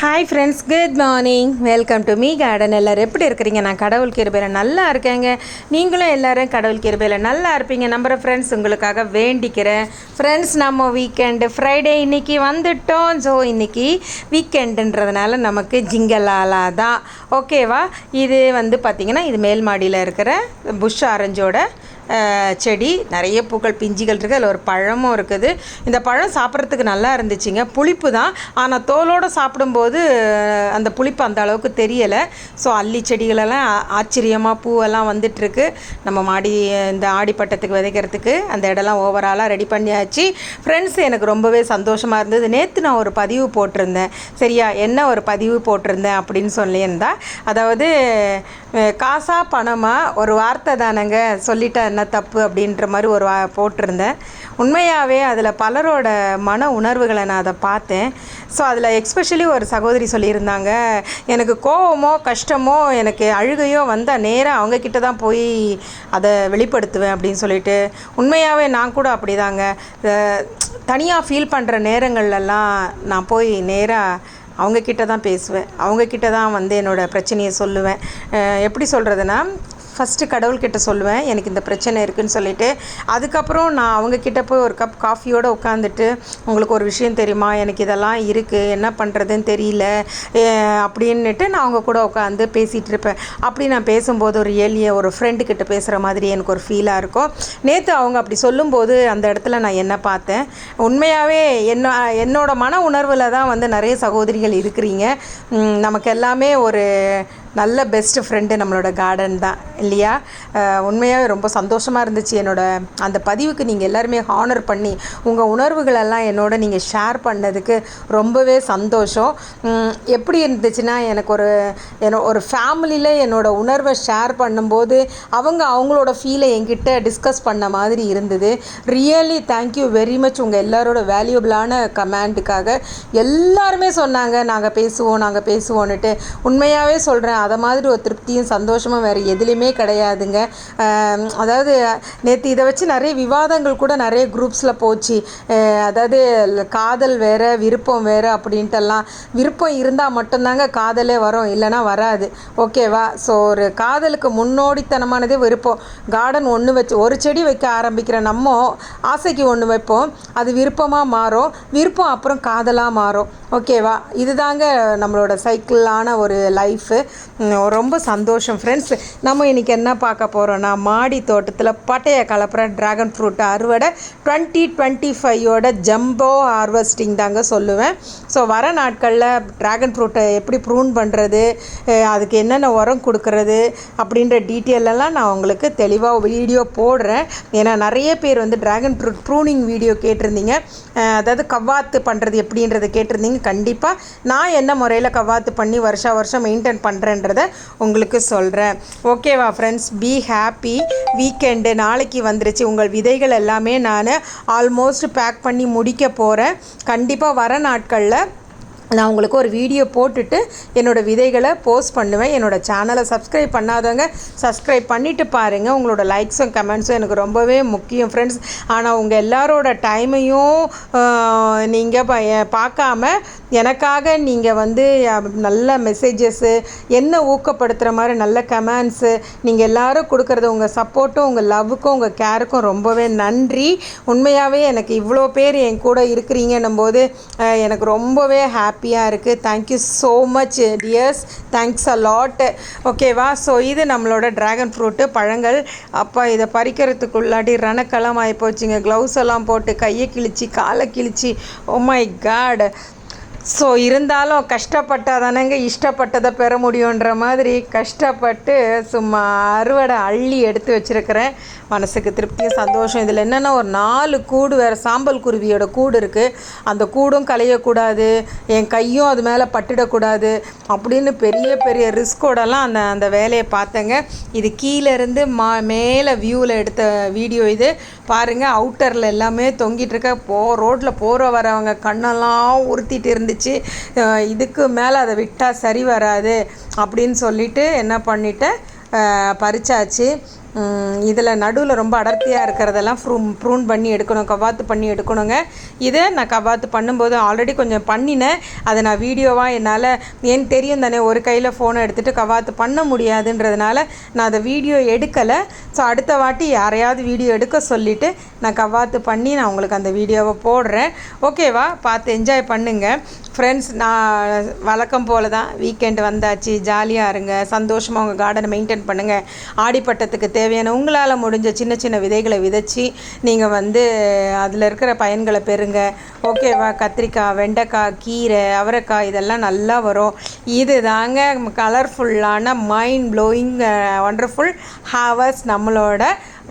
Hi friends, good morning. Welcome to me garden. எல்லோரும் எப்படி இருக்கிறீங்க? நான் கடவுள் கிருபையில் நல்லா இருக்கேங்க. நீங்களும் எல்லோரும் கடவுள் கிருபையில் நல்லா இருப்பீங்க நம்புகிற ஃப்ரெண்ட்ஸ். உங்களுக்காக வேண்டிக்கிறேன் ஃப்ரெண்ட்ஸ். நம்ம வீக்கெண்டு ஃப்ரைடே இன்றைக்கி வந்துட்டோம். ஸோ இன்றைக்கி வீக்கெண்டுன்றதுனால நமக்கு ஜிங்கலாலா தான், ஓகேவா? இது பார்த்திங்கன்னா இது மேல் மாடியில் இருக்கிற புஷ் ஆரஞ்சோட செடி. நிறைய பூக்கள் பிஞ்சுகள் இருக்குது. அதில் ஒரு பழமும் இருக்குது. இந்த பழம் சாப்பிட்றதுக்கு நல்லா இருந்துச்சுங்க. புளிப்பு தான், ஆனால் தோலோடு சாப்பிடும்போது அந்த புளிப்பு அந்த அளவுக்கு தெரியலை. ஸோ அல்லி செடிகளெல்லாம் ஆச்சரியமாக பூவெல்லாம் வந்துட்டுருக்கு. நம்ம மாடி இந்த ஆடிப்பட்டத்துக்கு விதைக்கிறதுக்கு அந்த இடம்லாம் ஓவராலாக ரெடி பண்ணியாச்சு ஃப்ரெண்ட்ஸ். எனக்கு ரொம்பவே சந்தோஷமாக இருந்தது. நேற்று நான் ஒரு பதிவு போட்டிருந்தேன், சரியா? என்ன ஒரு பதிவு போட்டிருந்தேன் அப்படின்னு சொல்லியிருந்தா, அதாவது காசா பணமா ஒரு வார்த்தை தானங்க, சொல்லிட்டா என்ன தப்பு அப்படின்ற மாதிரி ஒரு போட்டிருந்தேன். உண்மையாகவே அதில் பலரோட மன உணர்வுகளை நான் அதை பார்த்தேன். ஸோ அதில் எக்ஸ்பெஷலி ஒரு சகோதரி சொல்லியிருந்தாங்க, எனக்கு கோவமோ கஷ்டமோ எனக்கு அழுகையோ வந்தால் நேராக அவங்கக்கிட்ட தான் போய் அதை வெளிப்படுத்துவேன் அப்படின்னு சொல்லிட்டு. உண்மையாகவே நான் கூட அப்படி தாங்க, தனியாக ஃபீல் பண்ணுற நேரங்கள்லாம் நான் போய் நேராக அவங்கக்கிட்ட தான் பேசுவேன். அவங்கக்கிட்ட தான் என்னோடய பிரச்சனையை சொல்லுவேன். எப்படி சொல்கிறதுனா, ஃபஸ்ட்டு கடவுள்கிட்ட சொல்லுவேன் எனக்கு இந்த பிரச்சனை இருக்குதுன்னு சொல்லிவிட்டு. அதுக்கப்புறம் நான் அவங்கக்கிட்ட போய் ஒரு கப் காஃபியோடு உட்காந்துட்டு, உங்களுக்கு ஒரு விஷயம் தெரியுமா, எனக்கு இதெல்லாம் இருக்குது, என்ன பண்ணுறதுன்னு தெரியல அப்படின்னுட்டு நான் அவங்க கூட உட்காந்து பேசிகிட்டு இருப்பேன். அப்படி நான் பேசும்போது ஒரு ஒரு ஃப்ரெண்டுக்கிட்ட பேசுகிற மாதிரி எனக்கு ஒரு ஃபீலாக இருக்கும். நேற்று அவங்க அப்படி சொல்லும்போது அந்த இடத்துல நான் என்ன பார்த்தேன், உண்மையாகவே என்னோடய மன உணர்வில் தான் நிறைய சகோதரிகள் இருக்கிறீங்க. நமக்கு எல்லாமே ஒரு நல்ல பெஸ்ட்டு ஃப்ரெண்டு நம்மளோட கார்டன் தான், இல்லையா? உண்மையாகவே ரொம்ப சந்தோஷமாக இருந்துச்சு. அந்த பதிவுக்கு நீங்கள் எல்லாருமே ஹானர் பண்ணி உங்கள் உணர்வுகளெல்லாம் என்னோட நீங்கள் ஷேர் பண்ணதுக்கு ரொம்பவே சந்தோஷம். எப்படி இருந்துச்சுன்னா, எனக்கு ஒரு ஃபேமிலியில் என்னோடய உணர்வை ஷேர் பண்ணும்போது அவங்களோட ஃபீலை என்கிட்ட டிஸ்கஸ் பண்ண மாதிரி இருந்தது. Really thank you very much. உங்கள் எல்லாரோட வேல்யூபிளான கமெண்ட்டுக்காக எல்லாருமே சொன்னாங்க நாங்கள் பேசுவோன்னுட்டு. உண்மையாகவே சொல்கிறேன், அதை மாதிரி ஒரு திருப்தியும் சந்தோஷமும் வேறு எதுலேயுமே கிடையாதுங்க. அதாவது நேற்று இதை வச்சு நிறைய விவாதங்கள் கூட நிறைய குரூப்ஸில் போச்சு. அதாவது காதல் வேறு விருப்பம் வேறு அப்படின்ட்டுலாம். விருப்பம் இருந்தால் மட்டும்தாங்க காதலே வரும், இல்லைனா வராது, ஓகேவா? ஸோ ஒரு காதலுக்கு முன்னோடித்தனமானதே விருப்பம். கார்டன் ஒன்று வச்சு ஒரு செடி வைக்க ஆரம்பிக்கிற நம்ம ஆசைக்கு ஒன்று வைப்போம், அது விருப்பமாக மாறும், விருப்பம் அப்புறம் காதலாக மாறும், ஓகேவா? இதுதாங்க நம்மளோட சைக்கிளான ஒரு லைஃபு. ரொம்ப சந்தோஷம் ஃப்ரெண்ட்ஸ். நம்ம இன்றைக்கி என்ன பார்க்க போகிறோன்னா, மாடி தோட்டத்தில் பட்டையை கலப்புற ட்ராகன் ஃப்ரூட் அறுவடை 2025 ஜம்போ ஹார்வெஸ்டிங் தாங்க சொல்லுவேன். ஸோ வர நாட்களில் ட்ராகன் ஃப்ரூட்டை எப்படி ப்ரூன் பண்ணுறது, அதுக்கு என்னென்ன உரம் கொடுக்கறது அப்படின்ற டீட்டெயிலெல்லாம் நான் உங்களுக்கு தெளிவாக வீடியோ போடுறேன். ஏன்னா நிறைய பேர் ட்ராகன் ஃப்ரூட் ப்ரூனிங் வீடியோ கேட்டிருந்தீங்க. அதாவது கவ்வாத்து பண்ணுறது எப்படின்றத கேட்டிருந்தீங்க. கண்டிப்பாக நான் என்ன முறையில் கவ்வாத்து பண்ணி வருஷம் மெயின்டைன் பண்ணுறேன்றதை உங்களுக்கு சொல்கிறேன், ஓகேவா ஃப்ரெண்ட்ஸ்? Be happy. வீக்கெண்டு நாளைக்கு வந்துருச்சு. உங்கள் விதைகள் எல்லாமே நான் ஆல்மோஸ்ட் பேக் பண்ணி முடிக்க போகிறேன். கண்டிப்பாக வர நாட்களில் நான் உங்களுக்கு ஒரு வீடியோ போட்டுட்டு என்னோடய விதைகளை போஸ்ட் பண்ணுவேன். என்னோடய சேனலை சப்ஸ்கிரைப் பண்ணாதவங்க சப்ஸ்கிரைப் பண்ணிவிட்டு பாருங்கள். உங்களோட லைக்ஸும் கமெண்ட்ஸும் எனக்கு ரொம்பவே முக்கியம் ஃப்ரெண்ட்ஸ். ஆனால் உங்கள் எல்லாரோட டைமையும் நீங்கள் பார்க்காம எனக்காக நீங்கள் நல்ல மெசேஜஸ்ஸு, என்ன ஊக்கப்படுத்துகிற மாதிரி நல்ல கமெண்ட்ஸு நீங்கள் எல்லோரும் கொடுக்குறது, உங்கள் சப்போர்ட்டும் உங்கள் லவ்வுக்கும் உங்கள் கேருக்கும் ரொம்பவே நன்றி. உண்மையாகவே எனக்கு இவ்வளோ பேர் என் கூட இருக்கிறீங்கன்னும் போது எனக்கு ரொம்பவே ஹாப்பியாக இருக்குது. Thank you so much dears, thanks a lot, ஓகேவா? ஸோ இது நம்மளோட ட்ராகன் ஃப்ரூட்டு பழங்கள். அப்போ இதை பறிக்கிறதுக்குள்ளாடி ரணக்கலம் ஆகி போச்சுங்க. க்ளவுஸ் எல்லாம் போட்டு கையை கிழிச்சி காலை கிழிச்சி, ஓ மை காட். ஸோ இருந்தாலும் கஷ்டப்பட்டால் தானேங்க இஷ்டப்பட்டதை பெற முடியுன்ற மாதிரி கஷ்டப்பட்டு சும்மா அறுவடை அள்ளி எடுத்து வச்சுருக்கிறேன். மனசுக்கு திருப்தியும் சந்தோஷம். இதில் என்னென்னா ஒரு 4 கூடு வேறு சாம்பல் குருவியோட கூடு இருக்குது. அந்த கூடும் களையக்கூடாது, என் கையும் அது மேலே பட்டுடக்கூடாது அப்படின்னு பெரிய பெரிய ரிஸ்கோடலாம் அந்த வேலையை பார்த்தேங்க. இது கீழேருந்து மேலே வியூவில் எடுத்த வீடியோ இது பாருங்கள். அவுட்டரில் எல்லாமே தொங்கிட்டுருக்க ரோட்டில் போகிற வரவங்க கண்ணெல்லாம் உறுத்திட்டு இருந்துச்சு. இதுக்கு மேலே அதை விட்டால் சரி வராது அப்படின்னு சொல்லிட்டு என்ன பண்ணிட்டேன், பறிச்சாச்சு. இதில் நடுவில் ரொம்ப அடர்த்தியாக இருக்கிறதெல்லாம் ப்ரூன் பண்ணி எடுக்கணும், கவாத்து பண்ணி எடுக்கணுங்க. இதை நான் கவாத்து பண்ணும்போது ஆல்ரெடி கொஞ்சம் பண்ணினேன். அதை நான் வீடியோவாக என்னால் ஏன்னு தெரியும் தானே, ஒரு கையில் ஃபோனை எடுத்துகிட்டு கவாத்து பண்ண முடியாதுன்றதுனால நான் அதை வீடியோ எடுக்கலை. ஸோ அடுத்த வாட்டி யாரையாவது வீடியோ எடுக்க சொல்லிவிட்டு நான் கவாத்து பண்ணி நான் உங்களுக்கு அந்த வீடியோவை போடுறேன். ஓகேவா? பார்த்து என்ஜாய் பண்ணுங்கள் ஃப்ரெண்ட்ஸ். நான் வழக்கம் போல் தான் வீக்கெண்டு வந்தாச்சு, ஜாலியாக இருங்க, சந்தோஷமாக உங்கள் கார்டனை மெயின்டைன் பண்ணுங்கள். ஆடிப்பட்டத்துக்கு தேவையான உங்களால் முடிஞ்ச சின்ன சின்ன விதைகளை விதைச்சி நீங்கள் அதில் இருக்கிற பயன்களை பெறுங்க. ஓகேவா? கத்திரிக்காய், வெண்டைக்காய், கீரை, அவரைக்காய் இதெல்லாம் நல்லா வரும். இது தாங்க கலர்ஃபுல்லான மைண்ட் ப்ளோயிங் ஒண்டர்ஃபுல் ஹார்வெஸ்ட் நம்மளோட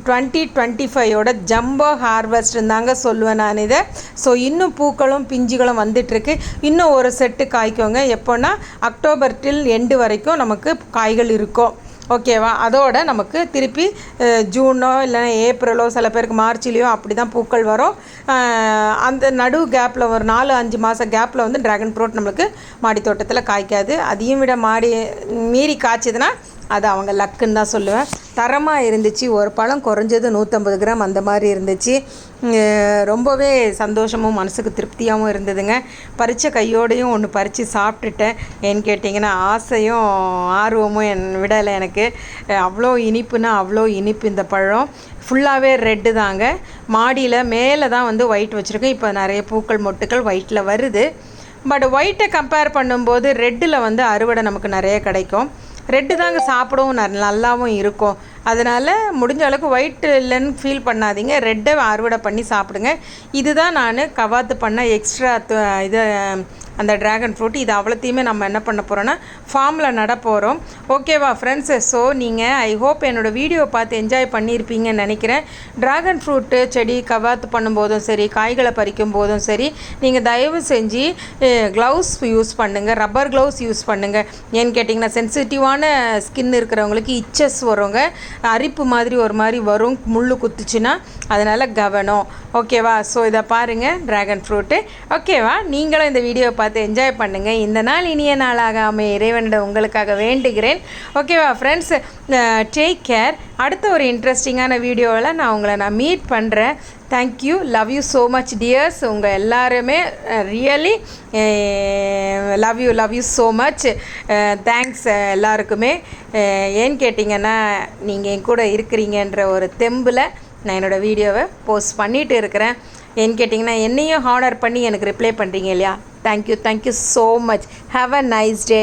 2025ஓட ஜம்போ ஹார்வெஸ்ட்னு தாங்க சொல்லுவேன் நான் இதை. ஸோ இன்னும் பூக்களும் பிஞ்சுகளும் வந்துட்டுருக்கு. இன்னும் ஒரு செட்டு காய்க்கோங்க. எப்போன்னா அக்டோபர் டில் எண்டு வரைக்கும் நமக்கு காய்கள் இருக்கும். ஓகேவா? அதோட நமக்கு திருப்பி ஜூனோ இல்லைனா ஏப்ரலோ சில பேருக்கு மார்ச்லேயோ அப்படி தான் பூக்கள் வரும். அந்த நடு கேப்பில் ஒரு 4-5 மாதம் கேப்பில் ட்ராகன் ஃப்ரூட் நம்மளுக்கு மாடி தோட்டத்தில் காய்க்காது. அதையும் விட மீறி காய்ச்சதுன்னா அது அவங்க லக்குன்னு தான் சொல்லுவேன். தரமாக இருந்துச்சு. ஒரு பழம் குறைஞ்சது 150 கிராம் அந்த மாதிரி இருந்துச்சு. ரொம்பவே சந்தோஷமும் மனசுக்கு திருப்தியாகவும் இருந்ததுங்க. பறித்த கையோடையும் ஒன்று பறித்து சாப்பிட்டுட்டேன். ஏன்னு கேட்டிங்கன்னா ஆசையும் ஆர்வமும் விடலை எனக்கு. அவ்வளோ இனிப்புனா அவ்வளோ இனிப்பு. இந்த பழம் ஃபுல்லாகவே ரெட்டு தாங்க. மாடியில் மேலே தான் ஒயிட் வச்சுருக்கேன். இப்போ நிறைய பூக்கள் மொட்டுக்கள் ஒயிட்டில் வருது. பட் ஒயிட்டை கம்பேர் பண்ணும்போது ரெட்டில் அறுவடை நமக்கு நிறைய கிடைக்கும். ரெட்டு தாங்க சாப்பிடவும் நல்லாவும் இருக்கும். அதனால் முடிஞ்ச அளவுக்கு ஒயிட் இல்லைன்னு ஃபீல் பண்ணாதீங்க, ரெட்டை அறுவடை பண்ணி சாப்பிடுங்க. இதுதான் நான் கவாத்து பண்ண எக்ஸ்ட்ரா இதை அந்த ட்ராகன் ஃப்ரூட். இது அவ்வளோத்தையுமே நம்ம என்ன பண்ண போகிறோன்னா ஃபார்மில் நட போகிறோம். ஓகேவா ஃப்ரெண்ட்ஸு? ஸோ நீங்கள் ஐ ஹோப் என்னோடய வீடியோ பார்த்து என்ஜாய் பண்ணியிருப்பீங்கன்னு நினைக்கிறேன். ட்ராகன் ஃப்ரூட்டு செடி கவாத்து பண்ணும்போதும் சரி, காய்களை பறிக்கும் போதும் சரி, நீங்கள் தயவு செஞ்சு க்ளவுஸ் யூஸ் பண்ணுங்கள், ரப்பர் க்ளவுஸ் யூஸ் பண்ணுங்கள். ஏன்னு கேட்டிங்கன்னா சென்சிட்டிவான ஸ்கின் இருக்கிறவங்களுக்கு இச்சஸ் வருங்க, அரிப்பு மாதிரி ஒரு மாதிரி வரும் முள் குத்துச்சுன்னா. அதனால் கவனம். ஓகேவா? ஸோ இதை பாருங்கள் ட்ராகன் ஃப்ரூட்டு. ஓகேவா? நீங்களும் இந்த வீடியோ பார்த்து என்ஜாய் பண்ணுங்கள். இந்த நாள் இனிய நாளாக இறைவனிடம் உங்களுக்காக வேண்டுகிறேன். ஓகேவா ஃப்ரெண்ட்ஸ்? Take care. அடுத்த ஒரு இன்ட்ரெஸ்டிங்கான வீடியோவில் நான் மீட் பண்ணுறேன். Thank you. Love you so much dears. உங்கள் எல்லாருமே really love you so much. Thanks எல்லாருக்குமே. ஏன்னு கேட்டிங்கன்னா நீங்கள் என் கூட இருக்கிறீங்கன்ற ஒரு தெம்பில் நான் என்னோடய வீடியோவை போஸ்ட் பண்ணிகிட்டு இருக்கிறேன். ஏன்னு கேட்டிங்கன்னா என்னையும் ஹானர் பண்ணி எனக்கு ரிப்ளை பண்ணுறீங்க இல்லையா? Thank you so much. Have a nice day.